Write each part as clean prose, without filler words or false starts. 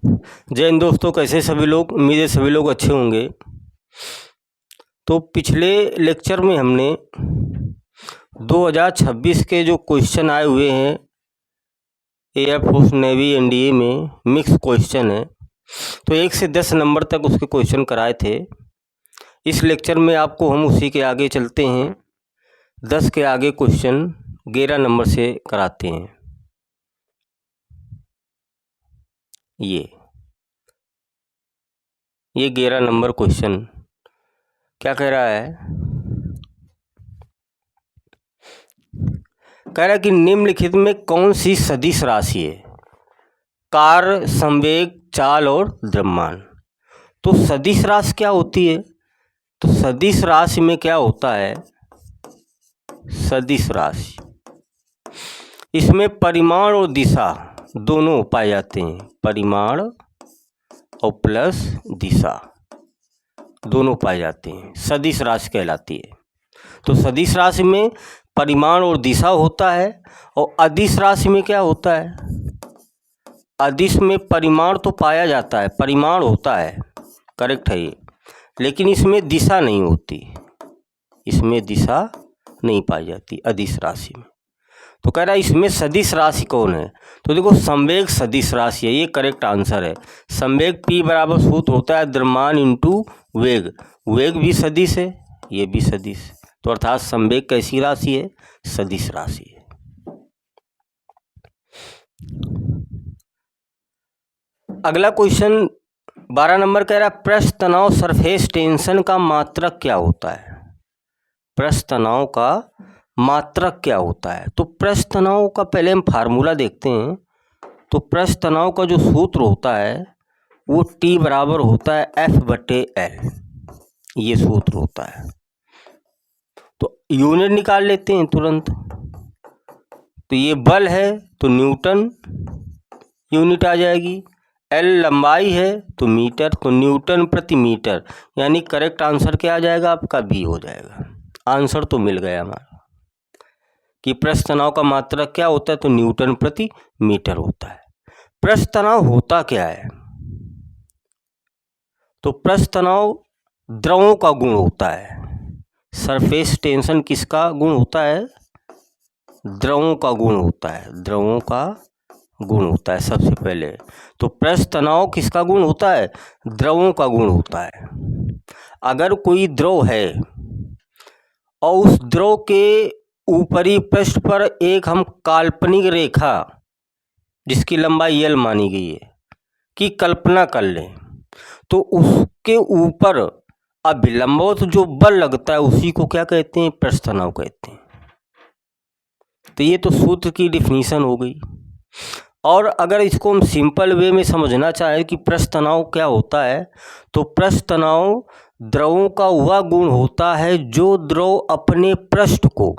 जय हिंद दोस्तों, कैसे सभी लोग। उम्मीद है सभी लोग अच्छे होंगे। तो पिछले लेक्चर में हमने 2026 के जो क्वेश्चन आए हुए हैं एयरफोर्स नेवी एनडीए में, मिक्स क्वेश्चन है, तो 1 से 10 नंबर तक उसके क्वेश्चन कराए थे। इस लेक्चर में आपको हम उसी के आगे चलते हैं, 10 के आगे क्वेश्चन 11 नंबर से कराते हैं। ये 11 नंबर क्वेश्चन क्या कह रहा है? कह रहा है कि निम्नलिखित में कौन सी सदिश राशि है? कार्य, संवेग, चाल और द्रव्यमान। तो सदिश राशि क्या होती है? तो सदिश राशि में क्या होता है? सदिश राशि, इसमें परिमाण और दिशा दोनों पाए जाते हैं। परिमाण और प्लस दिशा दोनों पाए जाते हैं, सदिश राशि कहलाती है। तो सदिश राशि में परिमाण और दिशा होता है, और अदिश राशि में क्या होता है? अदिश में परिमाण तो पाया जाता है, परिमाण होता है, करेक्ट है ये, लेकिन इसमें दिशा नहीं होती, इसमें दिशा नहीं पाई जाती अदिश राशि में। तो कह रहा है इसमें सदिश राशि कौन है? तो देखो, संवेग सदिश राशि है, ये करेक्ट आंसर है। संवेग P बराबर सूत्र होता है द्रव्यमान इंटू वेग। वेग भी सदिश है, ये भी सदिश, तो अर्थात संवेग कैसी राशि है? सदिश राशि है। अगला क्वेश्चन 12 नंबर कह रहा है पृष्ठ तनाव सरफेस टेंशन का मात्रक क्या होता है? पृष्ठ तनाव का मात्रक क्या होता है? तो पृष्ठ तनाव का पहले हम फार्मूला देखते हैं। तो पृष्ठ तनाव का जो सूत्र होता है वो T बराबर होता है F/L, ये सूत्र होता है। तो यूनिट निकाल लेते हैं तुरंत। तो ये बल है तो न्यूटन यूनिट आ जाएगी, L लंबाई है तो मीटर, तो न्यूटन प्रति मीटर, यानी करेक्ट आंसर क्या आ जाएगा आपका? B हो जाएगा। आंसर तो मिल गया हमारा कि पृष्ठ तनाव का मात्रक क्या होता है? तो न्यूटन प्रति मीटर होता है। पृष्ठ तनाव होता क्या है? तो पृष्ठ तनाव द्रवों का गुण होता है। सरफेस टेंशन किसका गुण होता है? द्रवों का गुण होता है, द्रवों का गुण होता है सबसे पहले। तो पृष्ठ तनाव किसका गुण होता है? द्रवों का गुण होता है। अगर कोई द्रव है और उस द्रव के ऊपरी पृष्ठ पर एक हम काल्पनिक रेखा जिसकी लंबाई L मानी गई है की कल्पना कर लें, तो उसके ऊपर अभिलंबवत जो बल लगता है उसी को क्या कहते हैं? पृष्ठ तनाव कहते हैं। तो ये तो सूत्र की डिफिनीशन हो गई। और अगर इसको हम सिंपल वे में समझना चाहें कि पृष्ठ तनाव क्या होता है, तो पृष्ठ तनाव द्रवों का वह गुण होता है जो द्रव अपने पृष्ठ को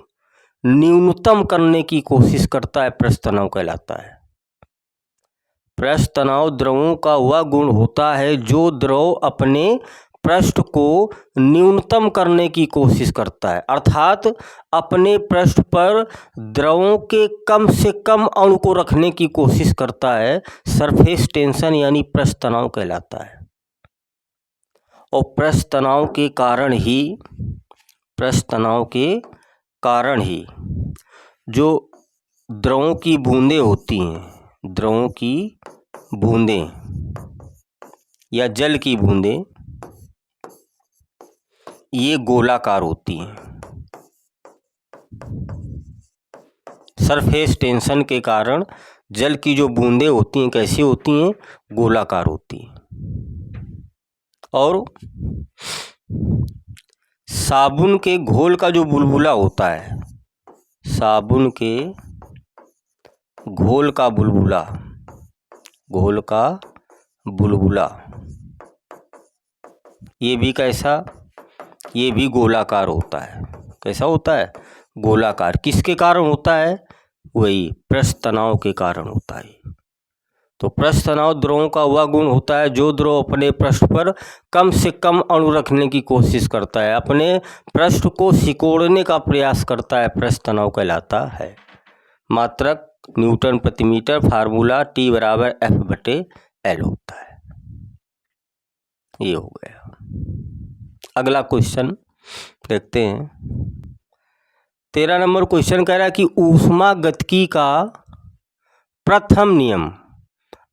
न्यूनतम करने की कोशिश करता है, पृष्ठ तनाव कहलाता है। पृष्ठ तनाव द्रवों का वह गुण होता है जो द्रव अपने पृष्ठ को न्यूनतम करने की कोशिश करता है, अर्थात अपने पृष्ठ पर द्रवों के कम से कम अणु को रखने की कोशिश करता है। सरफेस टेंशन यानी पृष्ठ तनाव कहलाता है। और पृष्ठ तनाव के कारण ही जो द्रवों की बूंदें होती हैं, द्रवों की बूंदें या जल की बूंदें, ये गोलाकार होती हैं। सरफेस टेंशन के कारण जल की जो बूंदें होती हैं कैसी होती हैं? गोलाकार होती हैं। और साबुन के घोल का जो बुलबुला होता है, साबुन के घोल का बुलबुला, ये भी कैसा? ये भी गोलाकार होता है। कैसा होता है? गोलाकार। किसके कारण होता है? वही पृष्ठ तनाव के कारण होता है। तो पृष्ठ तनाव द्रवों का वह गुण होता है जो द्रव अपने पृष्ठ पर कम से कम अणु रखने की कोशिश करता है, अपने पृष्ठ को सिकोड़ने का प्रयास करता है, पृष्ठ तनाव कहलाता है। मात्रक न्यूटन प्रति मीटर, फार्मूला T बराबर F/L। L होता है। ये हो गया। अगला क्वेश्चन देखते हैं। 13 नंबर क्वेश्चन कह रहा है कि ऊष्मागतिकी का प्रथम नियम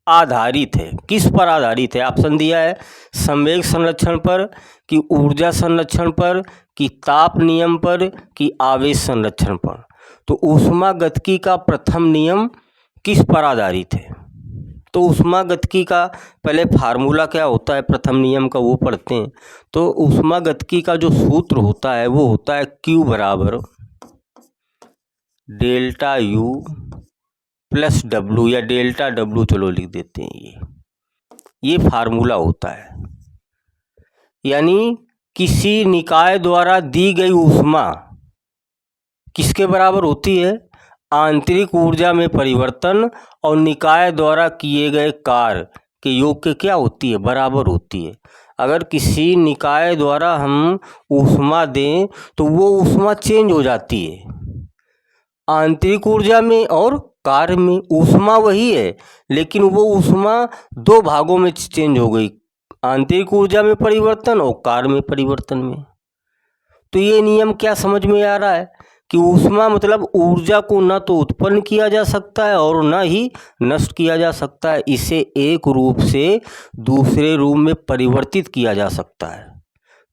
आधारित है, किस पर आधारित है? ऑप्शन दिया है संवेग संरक्षण पर, कि ऊर्जा संरक्षण पर, कि ताप नियम पर, कि आवेश संरक्षण पर। तो ऊष्मागतिकी का प्रथम नियम किस पर आधारित है? तो ऊष्मागतिकी का पहले फार्मूला क्या होता है प्रथम नियम का वो पढ़ते हैं। तो ऊष्मागतिकी का जो सूत्र होता है वो होता है Q बराबर डेल्टा U प्लस W, या डेल्टा W चलो लिख देते हैं। ये फार्मूला होता है। यानी किसी निकाय द्वारा दी गई ऊष्मा किसके बराबर होती है? आंतरिक ऊर्जा में परिवर्तन और निकाय द्वारा किए गए कार्य के योग के क्या होती है? बराबर होती है। अगर किसी निकाय द्वारा हम ऊष्मा दें तो वो ऊष्मा चेंज हो जाती है। आंतरिक ऊर्जा में और कार्य में ऊष्मा वही है, लेकिन वो ऊष्मा दो भागों में चेंज हो गई, आंतरिक ऊर्जा में परिवर्तन और कार्य में परिवर्तन में। तो ये नियम क्या समझ में आ रहा है कि ऊष्मा मतलब ऊर्जा को न तो उत्पन्न किया जा सकता है और न ही नष्ट किया जा सकता है, इसे एक रूप से दूसरे रूप में परिवर्तित किया जा सकता है।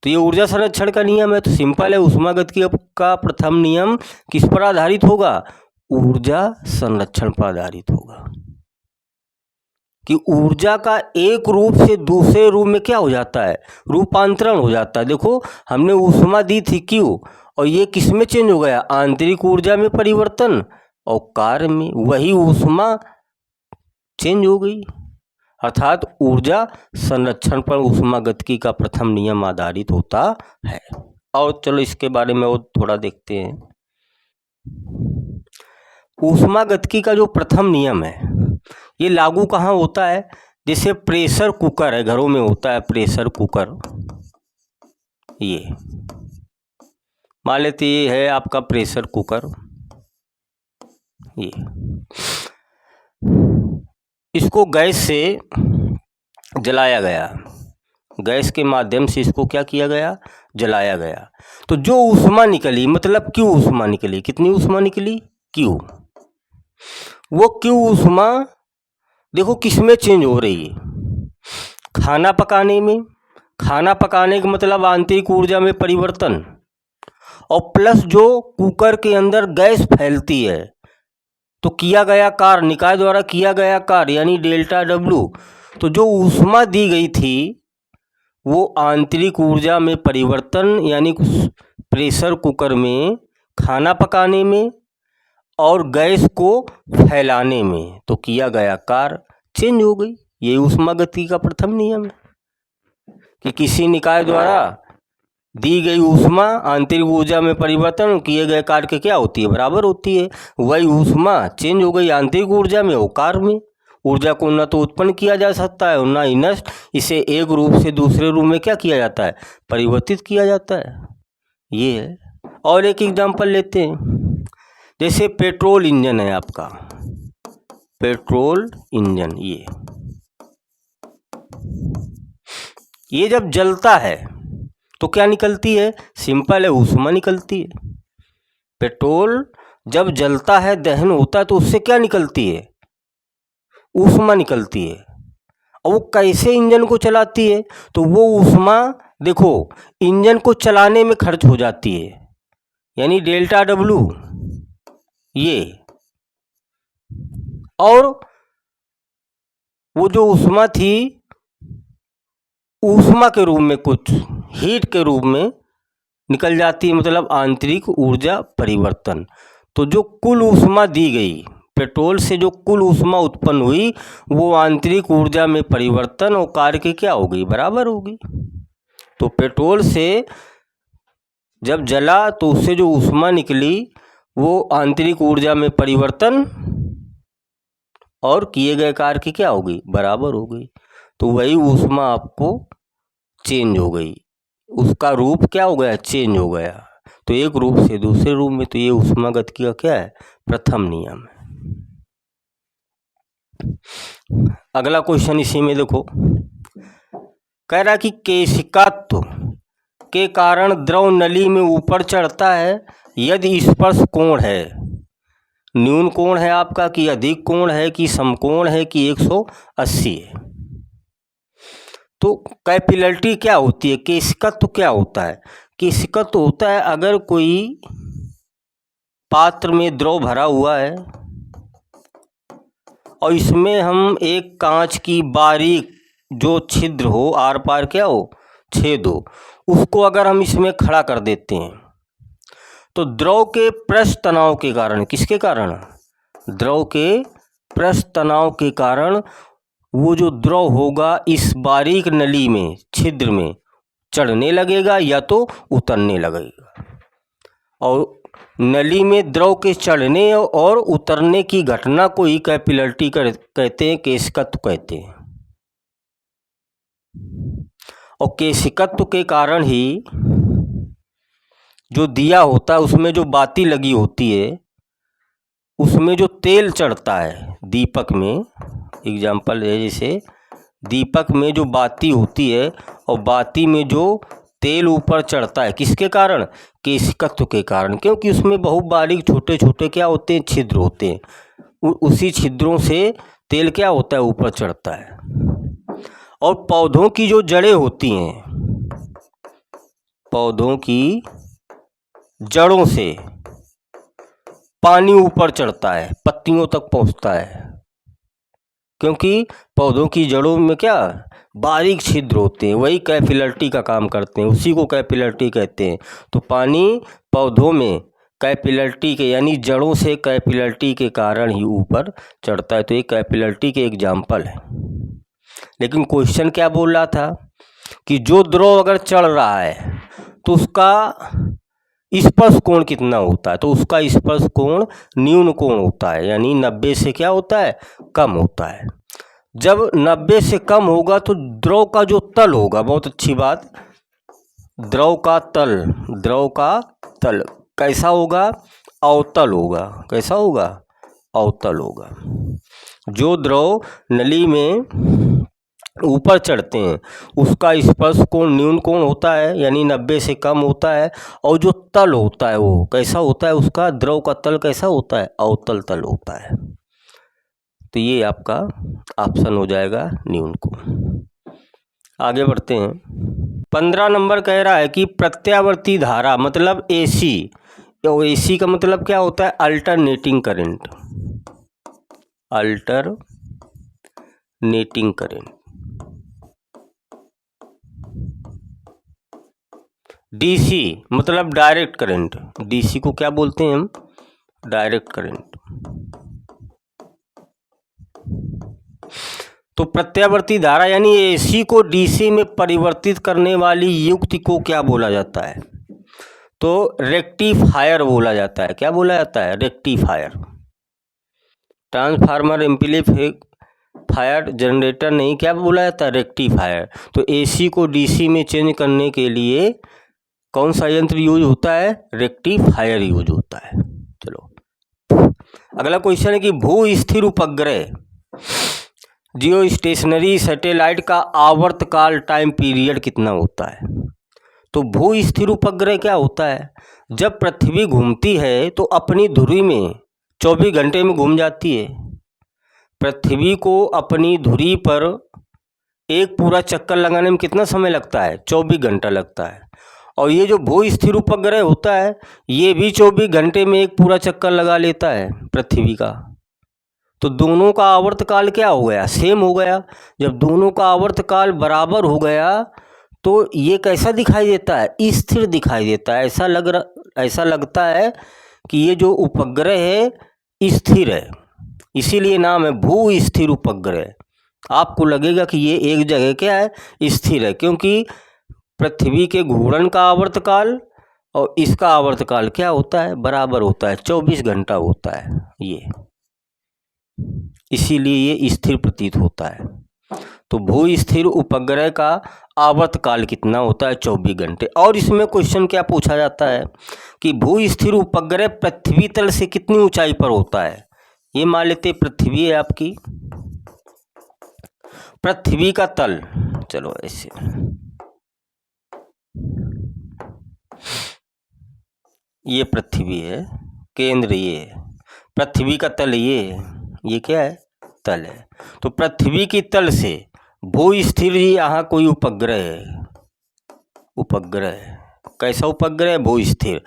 तो ये ऊर्जा संरक्षण का नियम है। तो सिंपल है, ऊष्मागतिकी का प्रथम नियम किस पर आधारित होगा? ऊर्जा संरक्षण पर आधारित होगा। कि ऊर्जा का एक रूप से दूसरे रूप में क्या हो जाता है? रूपांतरण हो जाता है। देखो हमने ऊष्मा दी थी Q और ये किस में चेंज हो गया? आंतरिक ऊर्जा में परिवर्तन और कार्य में वही ऊष्मा चेंज हो गई। अर्थात ऊर्जा संरक्षण पर ऊष्मागतिकी का प्रथम नियम आधारित होता है। और चलो इसके बारे में और थोड़ा देखते हैं। ऊष्मागतिकी का जो प्रथम नियम है ये लागू कहाँ होता है? जैसे प्रेशर कुकर है, घरों में होता है प्रेशर कुकर। ये मान लेते ये है आपका प्रेशर कुकर। ये इसको गैस से जलाया गया, गैस के माध्यम से इसको क्या किया गया? जलाया गया। तो जो ऊष्मा निकली, मतलब Q ऊष्मा निकली, कितनी ऊष्मा निकली? Q। वो Q ऊष्मा देखो किस में चेंज हो रही है? खाना पकाने में। खाना पकाने का मतलब आंतरिक ऊर्जा में परिवर्तन, और प्लस जो कुकर के अंदर गैस फैलती है तो किया गया कार्य, निकाय द्वारा किया गया कार्य यानी डेल्टा W। तो जो ऊष्मा दी गई थी वो आंतरिक ऊर्जा में परिवर्तन यानी प्रेशर कुकर में खाना पकाने में और गैस को फैलाने में, तो किया गया कार्य चेंज हो गई। ये ऊष्मागतिकी का प्रथम नियम है कि किसी निकाय द्वारा दी गई ऊष्मा आंतरिक ऊर्जा में परिवर्तन किए गए कार्य के क्या होती है? बराबर होती है। वही ऊष्मा चेंज हो गई आंतरिक ऊर्जा में और कार्य में। ऊर्जा को न तो उत्पन्न किया जा सकता है और न ही नष्ट, इसे एक रूप से दूसरे रूप में क्या किया जाता है? परिवर्तित किया जाता है। ये है। और एक एग्जाम्पल लेते हैं। जैसे पेट्रोल इंजन है आपका, पेट्रोल इंजन। ये जब जलता है तो क्या निकलती है? सिंपल है, ऊष्मा निकलती है। पेट्रोल जब जलता है, दहन होता है, तो उससे क्या निकलती है? ऊष्मा निकलती है। और वो कैसे इंजन को चलाती है? तो वो ऊष्मा देखो इंजन को चलाने में खर्च हो जाती है, यानी डेल्टा W ये। और वो जो ऊष्मा थी ऊष्मा के रूप में, कुछ हीट के रूप में निकल जाती है, मतलब आंतरिक ऊर्जा परिवर्तन। तो जो कुल ऊष्मा दी गई पेट्रोल से, जो कुल ऊष्मा उत्पन्न हुई वो आंतरिक ऊर्जा में परिवर्तन और कार्य की क्या हो गई? बराबर हो गई। तो पेट्रोल से जब जला तो उससे जो ऊष्मा निकली वो आंतरिक ऊर्जा में परिवर्तन और किए गए कार्य की क्या हो गई? बराबर हो गई। तो वही ऊष्मा आपको चेंज हो गई, उसका रूप क्या हो गया? चेंज हो गया। तो एक रूप से दूसरे रूप में। तो ये ऊष्मागतिकी का क्या है? प्रथम नियम है। अगला क्वेश्चन इसी में देखो, कह रहा कि केशिकात्व के कारण द्रव नली में ऊपर चढ़ता है यदि स्पर्श कोण है, न्यून कोण है आपका कि अधिक कोण है कि समकोण है कि 180 है। तो कैपिलरिटी क्या होती है, केशिकत्व क्या होता है? केशिकत्व होता है अगर कोई पात्र में द्रव भरा हुआ है और इसमें हम एक कांच की बारीक जो छिद्र हो, आर पार क्या हो, छेद हो, उसको अगर हम इसमें खड़ा कर देते हैं तो द्रव के पृष्ठ तनाव के कारण, किसके कारण? द्रव के पृष्ठ तनाव के कारण वो जो द्रव होगा इस बारीक नली में, छिद्र में चढ़ने लगेगा या तो उतरने लगेगा। और नली में द्रव के चढ़ने और उतरने की घटना को ही कैपिलरिटी कहते हैं, केशिकत्व कहते हैं। और केशिकत्व के कारण ही जो दिया होता है उसमें जो बाती लगी होती है उसमें जो तेल चढ़ता है दीपक में, एग्जाम्पल है जैसे दीपक में जो बाती होती है और बाती में जो तेल ऊपर चढ़ता है, किसके कारण? केशिकत्व के कारण, क्योंकि उसमें बहुत बारीक छोटे छोटे क्या होते हैं, छिद्र होते हैं। उसी छिद्रों से तेल क्या होता है, ऊपर चढ़ता है। और पौधों की जो जड़ें होती हैं, पौधों की जड़ों से पानी ऊपर चढ़ता है, पत्तियों तक पहुंचता है, क्योंकि पौधों की जड़ों में क्या बारीक छिद्र होते हैं, वही कैपिलरिटी का काम करते हैं, उसी को कैपिलरिटी कहते हैं। तो पानी पौधों में कैपिलरिटी के यानी जड़ों से कैपिलरिटी के कारण ही ऊपर चढ़ता है। तो ये कैपिलरिटी के एग्जाम्पल है। लेकिन क्वेश्चन क्या बोल रहा था कि जो द्रव अगर चढ़ रहा है तो उसका स्पर्श कोण कितना होता है? तो उसका स्पर्श कोण न्यून कोण होता है, यानी 90 से क्या होता है, कम होता है। जब 90 से कम होगा तो द्रव का जो तल होगा, बहुत अच्छी बात, द्रव का तल कैसा होगा, अवतल होगा। कैसा होगा, अवतल होगा। जो द्रव नली में ऊपर चढ़ते हैं उसका स्पर्श कोण न्यून कोण होता है, यानी 90 से कम होता है। और जो तल होता है वो कैसा होता है, उसका द्रव का तल कैसा होता है, अवतल तल होता है। तो ये आपका ऑप्शन हो जाएगा न्यून कोण। आगे बढ़ते हैं। 15 नंबर कह रहा है कि प्रत्यावर्ती धारा मतलब एसी, तो एसी का मतलब क्या होता है, alternating current, alternating current. DC मतलब डायरेक्ट करंट, डीसी को क्या बोलते हैं हम, डायरेक्ट करंट। तो प्रत्यावर्ती धारा यानी एसी को डीसी में परिवर्तित करने वाली युक्ति को क्या बोला जाता है? तो रेक्टिफायर बोला जाता है। क्या बोला जाता है, रेक्टिफायर। ट्रांसफार्मर, एम्पलीफायर, जनरेटर नहीं, क्या बोला जाता है, रेक्टिफायर। तो एसी को डीसी में चेंज करने के लिए कौन सा यंत्र यूज होता है, रेक्टिफायर यूज होता है। चलो अगला क्वेश्चन है कि भू स्थिर उपग्रह जियो स्टेशनरी सैटेलाइट का आवर्तकाल टाइम पीरियड कितना होता है? तो भू स्थिर उपग्रह क्या होता है, जब पृथ्वी घूमती है तो अपनी धुरी में 24 घंटे में घूम जाती है। पृथ्वी को अपनी धुरी पर एक पूरा चक्कर लगाने में कितना समय लगता है, 24 घंटा लगता है। और ये जो भू स्थिर उपग्रह होता है ये भी 24 घंटे में एक पूरा चक्कर लगा लेता है पृथ्वी का। तो दोनों का आवर्तकाल क्या हो गया, सेम हो गया। जब दोनों का आवर्तकाल बराबर हो गया तो ये कैसा दिखाई देता है, स्थिर दिखाई देता है। ऐसा लगता है कि ये जो उपग्रह है स्थिर है, इसीलिए नाम है भू स्थिर उपग्रह। आपको लगेगा कि ये एक जगह क्या है, स्थिर है, क्योंकि पृथ्वी के घूर्णन का आवर्तकाल और इसका आवर्तकाल क्या होता है, बराबर होता है, 24 घंटा होता है ये, इसीलिए ये स्थिर प्रतीत होता है। तो भू स्थिर उपग्रह का आवर्तकाल कितना होता है, 24 घंटे। और इसमें क्वेश्चन क्या पूछा जाता है कि भू स्थिर उपग्रह पृथ्वी तल से कितनी ऊंचाई पर होता है। ये मान लेते पृथ्वी है आपकी, पृथ्वी का तल, चलो ऐसे, ये पृथ्वी है, केंद्र ये है, पृथ्वी का तल ये क्या है, तल है। तो पृथ्वी की तल से भू स्थिर यहाँ कोई उपग्रह है, उपग्रह, कैसा उपग्रह, भू स्थिर।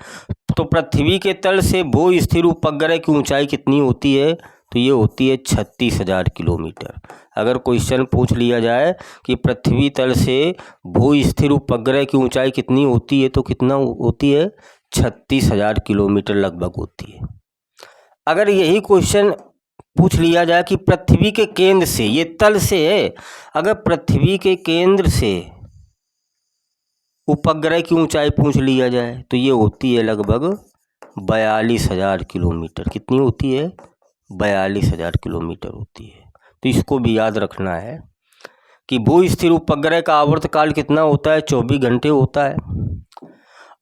तो पृथ्वी के तल से भू स्थिर उपग्रह की ऊंचाई कितनी होती है, तो ये होती है 36,000 किलोमीटर। अगर क्वेश्चन पूछ लिया जाए कि पृथ्वी तल से भू स्थिर उपग्रह की ऊंचाई कितनी होती है, तो कितना होती है, 36,000 किलोमीटर लगभग होती है। अगर यही क्वेश्चन पूछ लिया जाए कि पृथ्वी के केंद्र से, ये तल से है, अगर पृथ्वी के केंद्र से उपग्रह की ऊंचाई पूछ लिया जाए तो ये होती है लगभग 42,000 किलोमीटर। कितनी होती है, 42,000 किलोमीटर होती है। तो इसको भी याद रखना है कि भू स्थिर उपग्रह का आवर्तकाल कितना होता है, 24 घंटे होता है।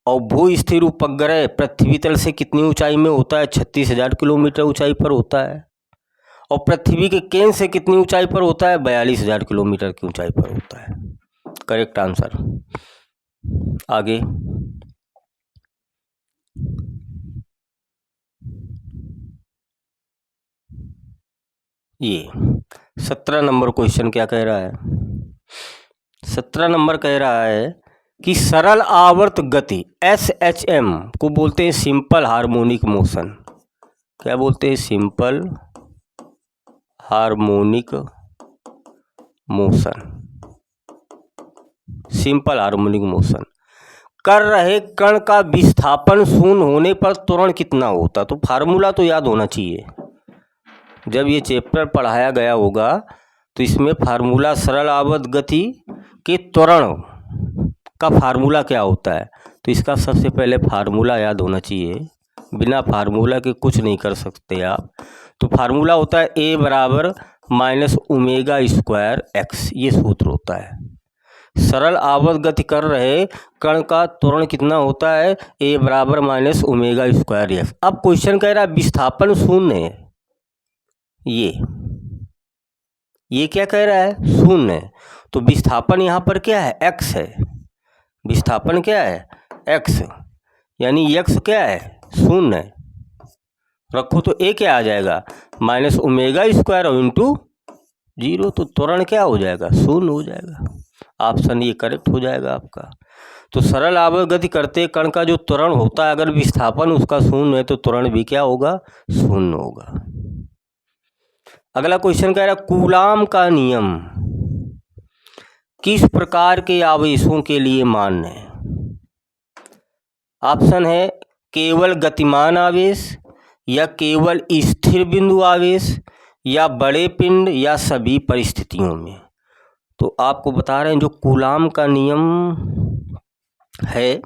और भू स्थिर उपग्रह पृथ्वी तल से कितनी ऊंचाई में होता है, 36,000 किलोमीटर ऊंचाई पर होता है। और पृथ्वी के केंद्र से कितनी ऊंचाई पर होता है, 42,000 किलोमीटर की ऊंचाई पर होता है। Correct answer. आगे ये 17 नंबर क्वेश्चन क्या कह रहा है, 17 नंबर कह रहा है कि सरल आवर्त गति SHM को बोलते हैं सिंपल हार्मोनिक मोशन। क्या बोलते हैं, simple harmonic motion, simple harmonic motion कर रहे कण का विस्थापन शून्य होने पर त्वरण कितना होता। तो फार्मूला तो याद होना चाहिए, जब ये चैप्टर पढ़ाया गया होगा तो इसमें फार्मूला सरल आवर्त गति के त्वरण का फार्मूला क्या होता है, तो इसका सबसे पहले फार्मूला याद होना चाहिए। बिना फार्मूला के कुछ नहीं कर सकते आप। तो फार्मूला होता है A बराबर माइनस ओमेगा स्क्वायर एक्स, ये सूत्र होता है। सरल आवर्त गति कर रहे कण का त्वरण कितना होता है, A बराबर माइनस ओमेगा स्क्वायर एक्स। अब क्वेश्चन कह रहा है विस्थापन शून्य है, ये क्या कह रहा है, शून्य है। तो विस्थापन यहाँ पर क्या है, x है। विस्थापन क्या है, x, यानी x क्या है, शून्य है। रखो तो a क्या आ जाएगा, माइनस ओमेगा स्क्वायर इंटू 0। तो त्वरण क्या हो जाएगा, शून्य हो जाएगा। ऑप्शन ये करेक्ट हो जाएगा आपका। तो सरल आवर्त गति करते कण का जो त्वरण होता है, अगर विस्थापन उसका शून्य है तो त्वरण भी क्या होगा, शून्य होगा। अगला क्वेश्चन कह रहा है कूलाम का नियम किस प्रकार के आवेशों के लिए मान्य है। ऑप्शन है केवल गतिमान आवेश, या केवल स्थिर बिंदु आवेश, या बड़े पिंड, या सभी परिस्थितियों में। तो आपको बता रहे हैं जो कूलाम का नियम है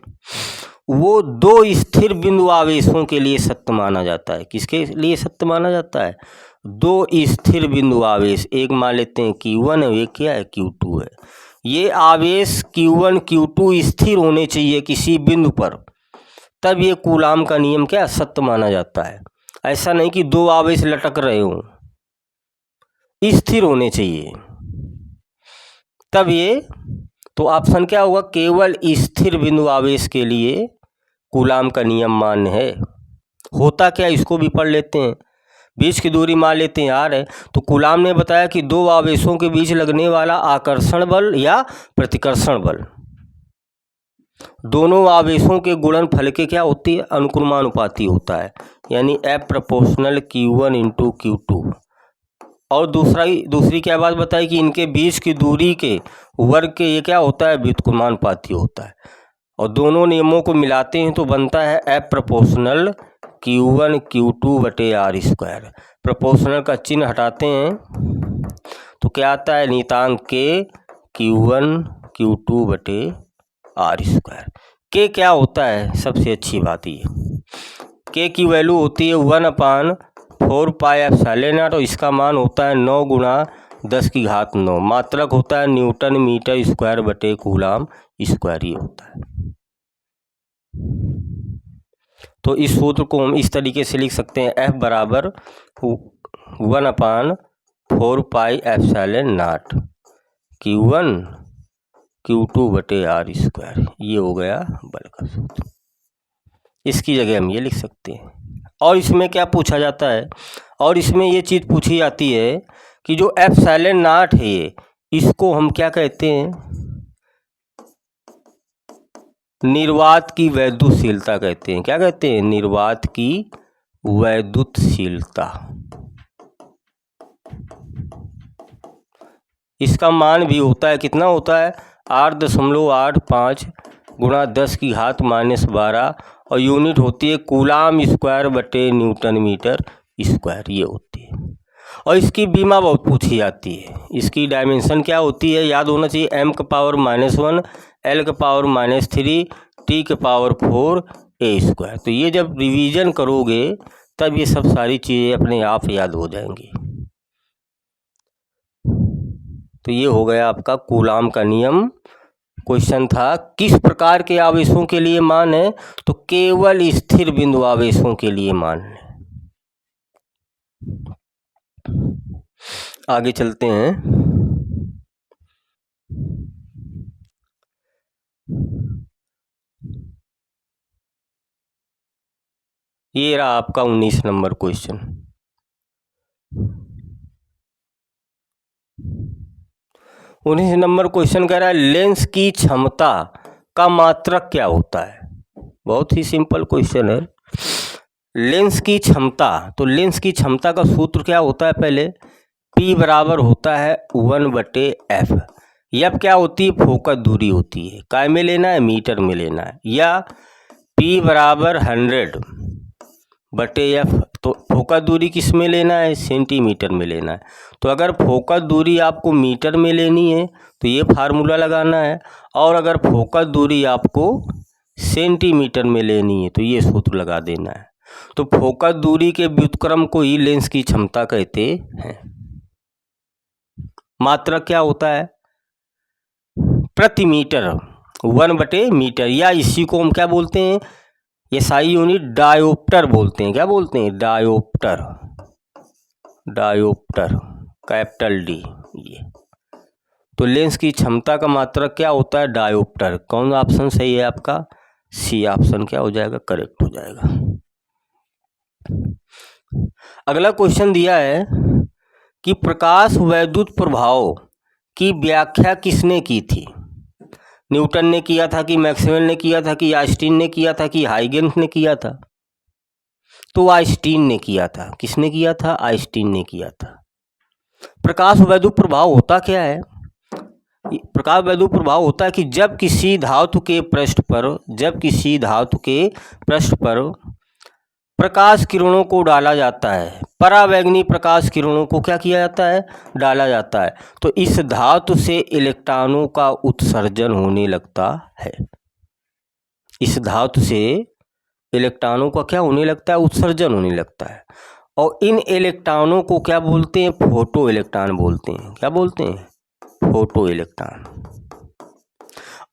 वो दो स्थिर बिंदु आवेशों के लिए सत्य माना जाता है। किसके लिए सत्य माना जाता है, दो स्थिर बिंदु आवेश। एक मान लेते हैं Q1 है, एक क्या है, Q2 है। ये आवेश Q1 Q2 स्थिर होने चाहिए किसी बिंदु पर, तब ये कूलाम का नियम क्या सत्य माना जाता है। ऐसा नहीं कि दो आवेश लटक रहे हों, स्थिर होने चाहिए तब ये। तो ऑप्शन क्या होगा, केवल स्थिर बिंदु आवेश के लिए कूलाम का नियम मान्य है। होता क्या, इसको भी पढ़ लेते हैं। बीच की दूरी मान लेते हैं r है, तो कूलाम ने बताया कि दो आवेशों के बीच लगने वाला आकर्षण बल या प्रतिकर्षण बल, दोनों आवेशों के गुणनफल के क्या होती है, अनुक्रमानुपाती होता है, यानी F proportional Q1 into Q2। और दूसरी क्या बात बताई कि इनके बीच की दूरी के वर्ग के ये क्या होता है, व्युत्क्रमानुपाती होता है। और दोनों नियमों को मिलाते हैं तो बनता है F प्रोपोर्शनल Q1 Q2 बटे R स्क्वायर। प्रोपोर्शनल का चिन्ह हटाते हैं तो क्या आता है, नियतांक के Q1 Q2 बटे R स्क्वायर। के क्या होता है, सबसे अच्छी बात ये के की वैल्यू होती है 1/4 पाई एप्सिलॉन नॉट, और इसका मान होता है 9 गुणा 10 की घात 9। मात्रक होता है न्यूटन मीटर स्क्वायर बटे कूलाम स्क्वायर, ये होता है। तो इस सूत्र को हम इस तरीके से लिख सकते हैं, F बराबर 1/4 4 pi epsilon not Q1 Q2 बटे R स्क्वायर। ये हो गया बल का सूत्र। इसकी जगह हम ये लिख सकते हैं। और इसमें क्या पूछा जाता है, और इसमें ये चीज़ पूछी जाती है कि जो एप्सिलॉन नॉट है ये, इसको हम क्या कहते हैं, निर्वात की वैद्युतशीलता कहते हैं। क्या कहते हैं, निर्वात की वैद्युतशीलता। इसका मान भी होता है, कितना होता है, 8.85 गुणा 10 की घात -12 और यूनिट होती है कूलाम स्क्वायर बटे न्यूटन मीटर स्क्वायर, ये होती है। और इसकी बीमा बहुत पूछी जाती है। इसकी डायमेंशन क्या होती है, याद होना चाहिए, m का पावर -1, l का पावर -3, t का पावर 4 a स्क्वायर। तो ये जब रिवीजन करोगे तब ये सब सारी चीज़ें अपने आप याद हो जाएंगी। तो ये हो गया आपका कूलाम का नियम। क्वेश्चन था किस प्रकार के आवेशों के लिए मान है, तो केवल स्थिर बिंदु आवेशों के लिए मान है। आगे चलते हैं। ये रहा आपका 19 नंबर क्वेश्चन। 19 नंबर क्वेश्चन कह रहा है लेंस की क्षमता का मात्रक क्या होता है। बहुत ही सिंपल क्वेश्चन है। लेंस की क्षमता, तो लेंस की क्षमता का सूत्र क्या होता है, पहले P बराबर होता है 1/f। एफ क्या होती है, फोकस दूरी होती है। काय में लेना है, मीटर में लेना है। या P बराबर 100/f, तो फोकस दूरी किस में लेना है, सेंटीमीटर में लेना है। तो अगर फोकस दूरी आपको मीटर में लेनी है तो ये फार्मूला लगाना है, और अगर फोकस दूरी आपको सेंटीमीटर में लेनी है तो ये सूत्र लगा देना है। तो फोकस दूरी के व्युत्क्रम को ही लेंस की क्षमता कहते हैं। मात्रक क्या होता है, प्रति मीटर, 1/मीटर, या इसी को हम क्या बोलते हैं, एसआई यूनिट डायोप्टर बोलते हैं। क्या बोलते हैं, डायोप्टर, डायोप्टर कैपिटल डी। ये तो लेंस की क्षमता का मात्रक क्या होता है, डायोप्टर। कौन ऑप्शन सही है आपका, सी ऑप्शन क्या हो जाएगा, करेक्ट हो जाएगा। अगला क्वेश्चन दिया है कि प्रकाश वैद्युत प्रभाव की व्याख्या किसने की थी। न्यूटन ने किया था कि मैक्सवेल ने किया था कि आइंस्टीन ने किया था कि हाइगेंस ने किया था। तो आइंस्टीन ने किया था। किसने किया था, आइंस्टीन ने किया था। प्रकाश वैद्युत प्रभाव होता क्या है, प्रकाश वैद्युत प्रभाव होता है कि जब किसी धातु के पृष्ठ पर प्रकाश किरणों को डाला जाता है, परावैंगनी प्रकाश किरणों को क्या किया जाता है, डाला जाता है, तो इस धातु से इलेक्ट्रॉनों का उत्सर्जन होने लगता है। इस धातु से इलेक्ट्रॉनों का क्या होने लगता है, उत्सर्जन होने लगता है। और इन इलेक्ट्रॉनों को क्या बोलते हैं, फोटो इलेक्ट्रॉन बोलते हैं। क्या बोलते हैं, फोटो इलेक्ट्रॉन।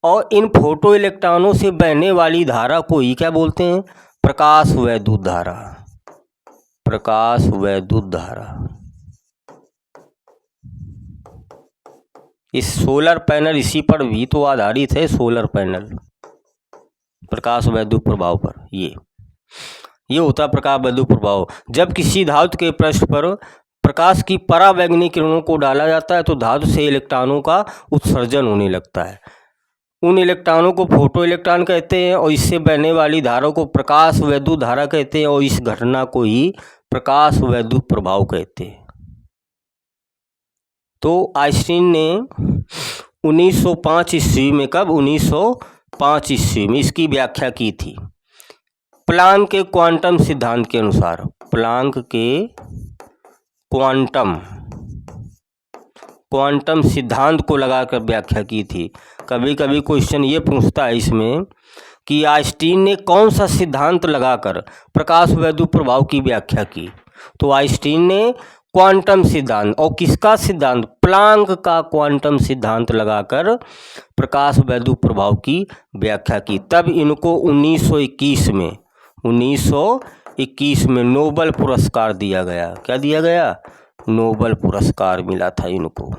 और इन फोटो इलेक्ट्रॉनों से बहने वाली धारा को ही क्या बोलते हैं, प्रकाश वैद्युत धारा। प्रकाश वैद्युत धारा। इस सोलर पैनल, इसी पर भी तो आधारित है सोलर पैनल, प्रकाश वैद्युत प्रभाव पर। ये होता है प्रकाश वैद्युत प्रभाव। जब किसी धातु के पृष्ठ पर प्रकाश की परावैंगनी किरणों को डाला जाता है तो धातु से इलेक्ट्रॉनों का उत्सर्जन होने लगता है। उन इलेक्ट्रॉनों को फोटो इलेक्ट्रॉन कहते हैं और इससे बहने वाली धारा को प्रकाश वैद्युत धारा कहते हैं, और इस घटना को ही प्रकाश वैद्युत प्रभाव कहते हैं। तो आइंस्टीन ने 1905 ईस्वी में, कब, 1905 ईस्वी में इसकी व्याख्या की थी प्लांक के क्वांटम सिद्धांत के अनुसार। प्लांक के क्वांटम सिद्धांत को लगाकर व्याख्या की थी। कभी कभी क्वेश्चन ये पूछता है इसमें कि आइंस्टीन ने कौन सा सिद्धांत लगाकर प्रकाश वैद्युत प्रभाव की व्याख्या की। तो आइंस्टीन ने क्वांटम सिद्धांत, और किसका सिद्धांत, प्लांक का क्वांटम सिद्धांत लगाकर प्रकाश वैद्युत प्रभाव की व्याख्या की। तब इनको 1921 में नोबेल पुरस्कार दिया गया। क्या दिया गया, नोबेल पुरस्कार मिला था इनको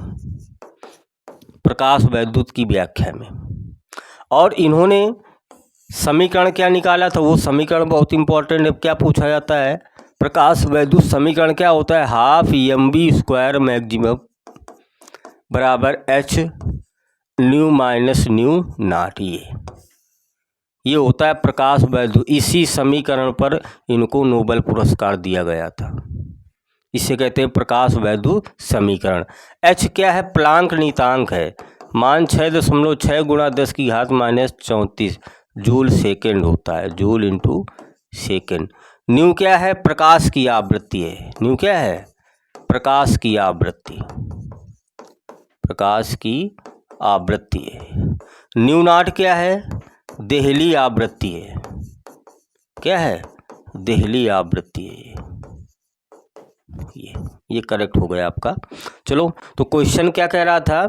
प्रकाश वैद्युत की व्याख्या में। और इन्होंने समीकरण क्या निकाला था, वो समीकरण बहुत इंपॉर्टेंट है। क्या पूछा जाता है, प्रकाश वैद्युत समीकरण क्या होता है, हाफ mv² मैक्सिमम बराबर h new minus new not. ये होता है प्रकाश वैद्युत। इसी समीकरण पर इनको नोबेल पुरस्कार दिया गया था। इसे कहते हैं प्रकाश वैद्युत समीकरण। h क्या है, प्लांक नीतांक है, मान 6.6 गुणा 10 की घात -34 जूल सेकेंड होता है, जूल इंटू सेकेंड। न्यू क्या है, प्रकाश की आवृत्ति है। न्यू क्या है, प्रकाश की आवृत्ति, प्रकाश की आवृत्ति है। न्यू नॉट क्या है, देहली आवृत्ति है। क्या है, देहली आवृत्ति है। ये करेक्ट हो गया आपका। चलो, तो क्वेश्चन क्या कह रहा था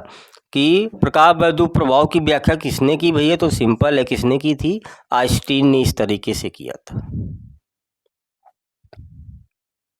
कि प्रकाश वैद्युत प्रभाव की व्याख्या किसने की भैया, तो सिंपल है, किसने की थी, आइंस्टीन ने इस तरीके से किया था।